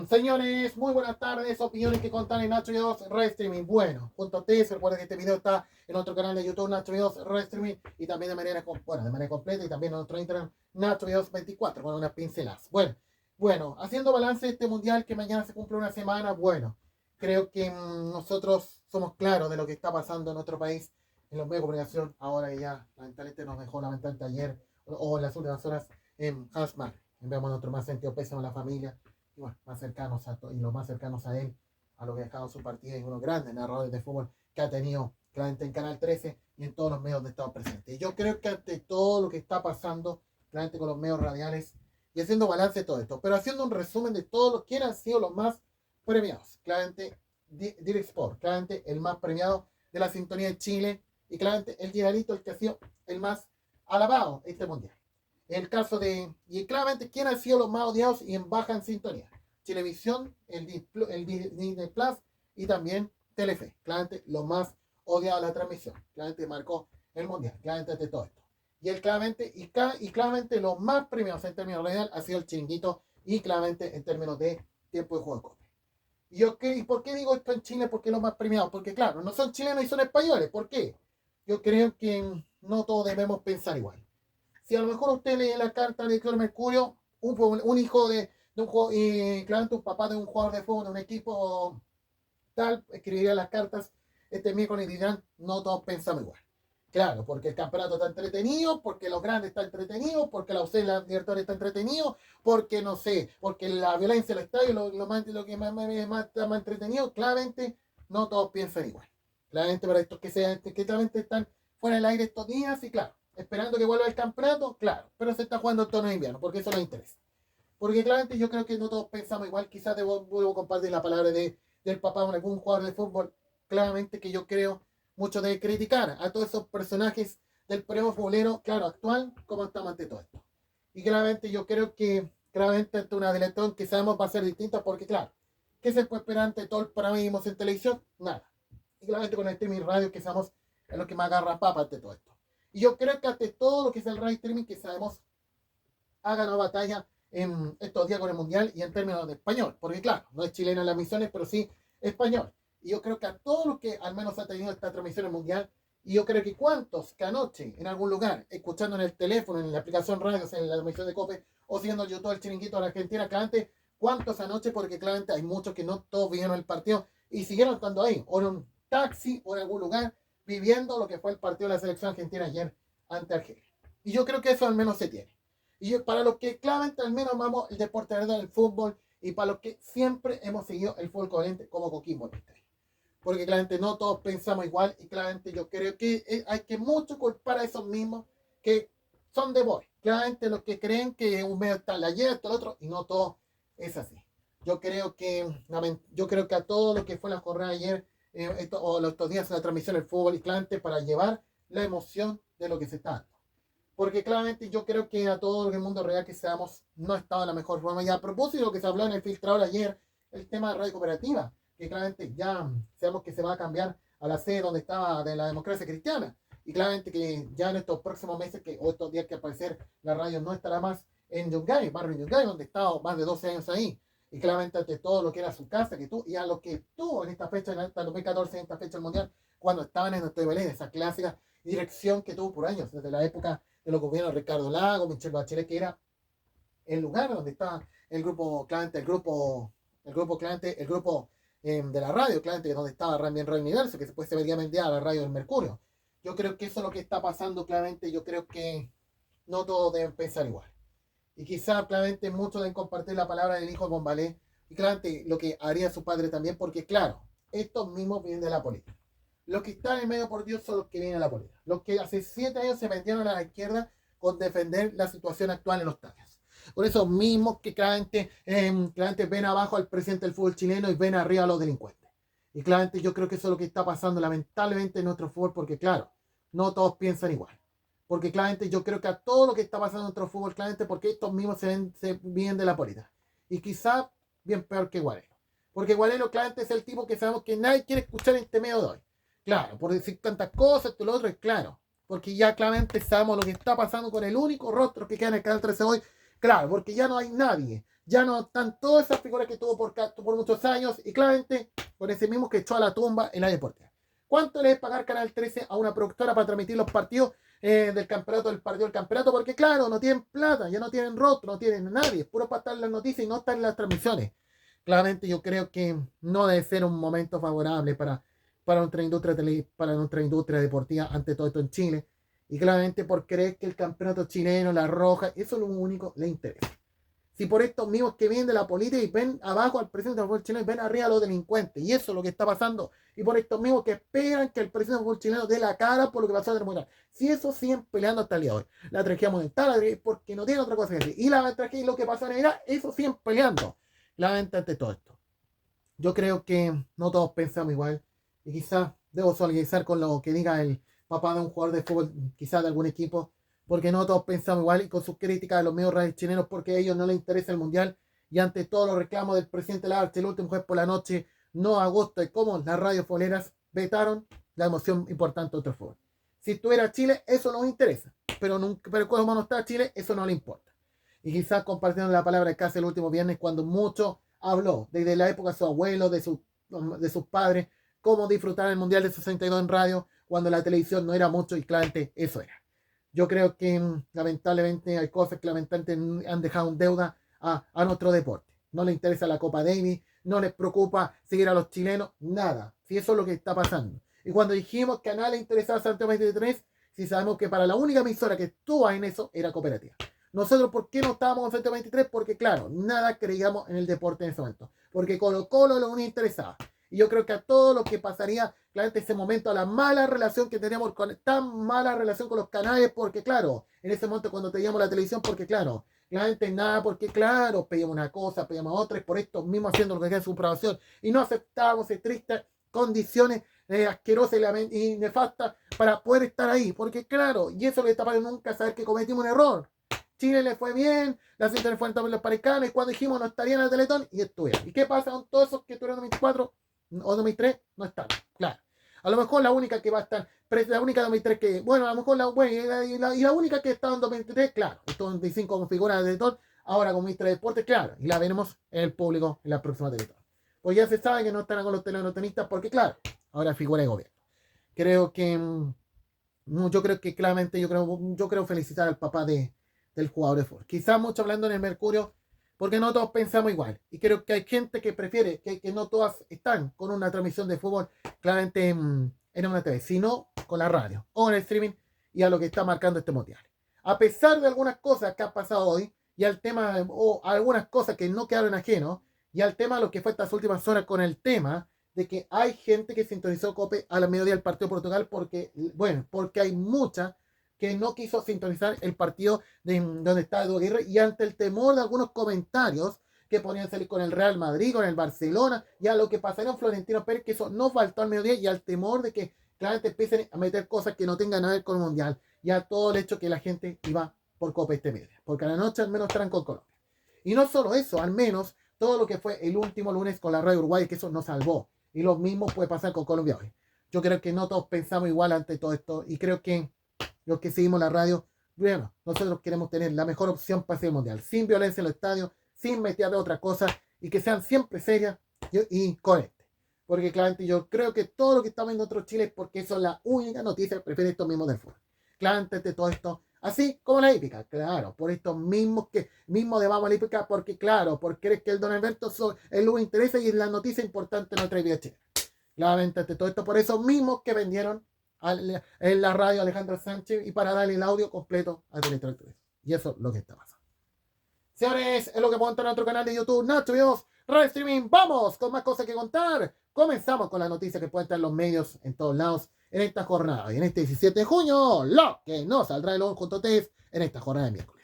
Señores, muy buenas tardes. Opiniones que contan en Nacho Videos Restreaming. Bueno, junto a ustedes, recuerden que este video está en nuestro canal de YouTube, Nacho Videos Restreaming, y también de manera completa, y también en nuestro Instagram, Nacho Videos 24, con unas pinceladas. Bueno, haciendo balance de este mundial que mañana se cumple una semana, bueno, creo que nosotros somos claros de lo que está pasando en nuestro país, en los medios de comunicación, ahora que ya lamentablemente nos dejó lamentablemente ayer o en las últimas horas en Hans Mark. Enviamos nuestro más sentido pésame a la familia y bueno, más cercanos y los más cercanos a él, a lo que ha dejado su partida y unos grandes narradores de fútbol que ha tenido claramente en Canal 13 y en todos los medios donde estado presente. Y yo creo que ante todo lo que está pasando, claramente con los medios radiales y haciendo balance de todo esto, pero haciendo un resumen de todos los que han sido los más premiados, claramente Direct Sport, claramente el más premiado de la sintonía de Chile y claramente el Gerardito, el que ha sido el más alabado este mundial. El caso de, y claramente, ¿quién han sido los más odiados y en baja en sintonía? Televisión, el Disney Plus y también Telefe. Claramente, los más odiados de la transmisión. Claramente marcó el mundial. Claramente de todo esto. Y él claramente, y claramente los más premiados en términos real ha sido el Chiringuito y claramente en términos de tiempo de juego de copa. ¿Y por qué digo esto en Chile? ¿Por qué los más premiados? Porque claro, no son chilenos y son españoles. ¿Por qué? Yo creo que no todos debemos pensar igual. Si a lo mejor usted lee la carta de Héctor Mercurio, un hijo de un jugador, y claramente un papá de un jugador de fútbol de un equipo tal, escribiría las cartas este miércoles y dirán, no todos pensamos igual. Claro, porque el campeonato está entretenido, porque los grandes están entretenidos, porque la UCE, la Libertadores está entretenido, porque no sé, porque la violencia del estadio, lo que más está más entretenido, claramente no todos piensan igual. Claramente para estos que claramente están fuera del aire estos días, y claro, esperando que vuelva el campeonato, claro, pero se está jugando el torneo de invierno, porque eso no interesa. Porque claramente yo creo que no todos pensamos igual, quizás vuelvo a compartir la palabra del papá de algún jugador de fútbol, claramente que yo creo mucho de criticar a todos esos personajes del periodo futbolero, claro, actual, como estamos ante todo esto. Y claramente yo creo que, claramente ante una delección que sabemos va a ser distinta, porque claro, ¿qué se puede esperar ante todo el paradigma en televisión? Nada. Y claramente con el streaming radio que sabemos es lo que más agarra papa ante todo esto. Y yo creo que ante todo lo que es el radio streaming que sabemos ha ganado batalla en estos días con el mundial y en términos de español, porque claro, no es chileno en las misiones, pero sí español. Y yo creo que a todos los que al menos ha tenido esta transmisión en mundial, y yo creo que cuántos que anoche en algún lugar, escuchando en el teléfono, en la aplicación radio, en la transmisión de COPE, o siendo yo todo el chiringuito de la Argentina, claramente, cuántos anoche, porque claramente hay muchos que no todos vieron el partido y siguieron estando ahí, o en un taxi o en algún lugar, viviendo lo que fue el partido de la selección argentina ayer ante Argelia. Y yo creo que eso al menos se tiene. Y para los que claramente al menos amamos el deporte del fútbol y para los que siempre hemos seguido el fútbol corriente como Coquimbo. Porque claramente no todos pensamos igual y claramente yo creo que hay que mucho culpar a esos mismos que son de voz. Claramente los que creen que un medio está ayer, está el otro y no todo es así. Yo creo que a todo lo que fue la jornada ayer o estos días en la transmisión del fútbol y claramente para llevar la emoción de lo que se está dando. Porque claramente yo creo que a todo el mundo real que seamos no estaba de la mejor forma. Y a propósito de lo que se habló en el filtrador ayer, el tema de radio cooperativa, que claramente ya sabemos que se va a cambiar a la sede donde estaba de la democracia cristiana. Y claramente que ya en estos próximos meses o estos días que aparecer la radio no estará más en Yungay, barrio Yungay, donde estaba más de 12 años ahí. Y claramente ante todo lo que era su casa, y a lo que tuvo en esta fecha, en el 2014, en esta fecha del Mundial, cuando estaban en el Belén, esa clásica dirección que tuvo por años, desde la época de los gobiernos de Ricardo Lago, Michelle Bachelet, que era el lugar donde estaba el grupo Clemente, el grupo de la radio, Clemente, donde estaba también Radio Universo, que después se vería vendido a la radio del Mercurio. Yo creo que eso es lo que está pasando claramente. Yo creo que no todos deben pensar igual. Y quizá claramente muchos deben compartir la palabra del hijo de Bombalé y claramente lo que haría su padre también, porque claro, estos mismos vienen de la política. Los que están en medio por Dios son los que vienen a la política. Los que hace 7 años se vendieron a la izquierda con defender la situación actual en los tallos. Por esos mismos que claramente ven abajo al presidente del fútbol chileno y ven arriba a los delincuentes. Y claramente yo creo que eso es lo que está pasando lamentablemente en nuestro fútbol, porque claro, no todos piensan igual. Porque claramente yo creo que a todo lo que está pasando en nuestro fútbol, claramente porque estos mismos se vienen de la política. Y quizá bien peor que Guarelo. Porque Guarelo claramente es el tipo que sabemos que nadie quiere escuchar en este medio de hoy. Claro, por decir tantas cosas, esto y lo otro, es claro. Porque ya claramente sabemos lo que está pasando con el único rostro que queda en el canal 13 hoy. Claro, porque ya no hay nadie. Ya no están todas esas figuras que tuvo por muchos años y claramente con ese mismo que echó a la tumba en la deportiva. ¿Cuánto le es pagar Canal 13 a una productora para transmitir los partidos del campeonato, del partido del campeonato? Porque claro, no tienen plata, ya no tienen rostro, no tienen nadie, es puro para estar en las noticias y no estar en las transmisiones. Claramente yo creo que no debe ser un momento favorable para nuestra industria deportiva ante todo esto en Chile. Y claramente por creer que el campeonato chileno, la roja, eso es lo único que le interesa. Si por estos mismos que vienen de la política y ven abajo al presidente del fútbol chileno y ven arriba a los delincuentes, y eso es lo que está pasando, y por estos mismos que esperan que el presidente del fútbol chileno dé la cara por lo que pasó en el Mundial. Si eso siguen peleando hasta el día de hoy, la tragedia monumental, porque no tiene otra cosa que decir, y la tragedia y lo que pasó en Irak, eso siguen peleando. Claramente ante todo esto. Yo creo que no todos pensamos igual, y quizás debo solidarizar con lo que diga el papá de un jugador de fútbol, quizás de algún equipo, porque no todos pensamos igual y con sus críticas a los medios radios chilenos porque a ellos no les interesa el mundial y ante todos los reclamos del presidente Lagarde el último jueves por la noche, no a gusto de cómo las radios futboleras vetaron la emoción importante de otro fútbol. Si estuviera Chile, eso no nos interesa, pero como no está Chile, eso no le importa. Y quizás compartiendo la palabra que hace el último viernes cuando mucho habló desde la época de su abuelo, de sus padres, cómo disfrutar el mundial de 62 en radio cuando la televisión no era mucho y claramente eso era. Yo creo que lamentablemente hay cosas que lamentablemente han dejado en deuda a nuestro deporte. No les interesa la Copa Davis, no les preocupa seguir a los chilenos, nada. Si eso es lo que está pasando. Y cuando dijimos que a nadie le interesaba Santiago 23, si sabemos que para la única emisora que estuvo en eso era Cooperativa. Nosotros, ¿por qué no estábamos en Santiago 23? Porque claro, nada creíamos en el deporte en ese momento. Porque Colo-Colo lo único interesaba. Y yo creo que a todo lo que pasaría, claramente, ese momento, a la mala relación que teníamos, tan mala relación con los canales, porque claro, en ese momento cuando teníamos la televisión, porque claro, claramente nada, porque claro, pedíamos una cosa, pedíamos otra, y por esto mismo haciendo lo que es su programación, y no aceptábamos estrictas condiciones asquerosas y nefastas para poder estar ahí, porque claro, y eso le está para nunca saber que cometimos un error. Chile le fue bien, la cinta le fue en los Paricanes, cuando dijimos no estarían en el Teletón, y estuvieron. ¿Y qué pasa con todos esos que estuvieron en 2024 o 2003? No están, claro. A lo mejor la única que va a estar, la única 2003 que, bueno, a lo mejor la única que estaba en 2023, claro, estos 25 como figura de Teletón, ahora con ministra de Deportes, claro, y la veremos en el público en la próxima Teletón. Pues ya se sabe que no están con los telenotenistas porque, claro, ahora figura de gobierno. Creo que, yo creo que claramente, yo creo felicitar al papá del jugador de fútbol. Quizás mucho hablando en el Mercurio, porque no todos pensamos igual. Y creo que hay gente que prefiere, que no todas están con una transmisión de fútbol claramente en una TV, sino con la radio o en el streaming y a lo que está marcando este mundial. A pesar de algunas cosas que han pasado hoy y al tema, o algunas cosas que no quedaron ajenos, y al tema de lo que fue estas últimas horas con el tema de que hay gente que sintonizó COPE a la mediodía del partido de Portugal porque hay mucha que no quiso sintonizar el partido de donde está Edu Aguirre y ante el temor de algunos comentarios que podrían salir con el Real Madrid, con el Barcelona, y a lo que pasaría en Florentino Pérez, que eso no faltó al mediodía, y al temor de que claramente empiecen a meter cosas que no tengan nada que ver con el Mundial, y a todo el hecho que la gente iba por Copa este medio, porque a la noche al menos estarán con Colombia. Y no solo eso, al menos todo lo que fue el último lunes con la Radio Uruguay, que eso nos salvó, y lo mismo puede pasar con Colombia hoy. Yo creo que no todos pensamos igual ante todo esto, y creo que los que seguimos la radio, bueno, nosotros queremos tener la mejor opción para el mundial, sin violencia en los estadios, sin meter de otra cosa, y que sean siempre serias y coherentes. Porque claramente yo creo que todo lo que estamos viendo en otros Chile es porque eso es la única noticia que prefiere estos mismos del fútbol. Claramente de todo esto, así como la hípica, claro, por estos mismos de vamos a la hípica, porque claro, porque es que el Don Alberto es lo que interesa y es la noticia importante en nuestra vida chilena. Claramente de todo esto, por esos mismos que vendieron en la radio Alejandro Sánchez y para darle el audio completo a Teletón 3. Y eso es lo que está pasando. Señores, es lo que puedo contar en nuestro canal de YouTube, Nacho Videos, Radio Streaming. Vamos con más cosas que contar. Comenzamos con las noticias que pueden estar en los medios en todos lados en esta jornada. Y en este 17 de junio, lo que no saldrá de los juntos en esta jornada de miércoles.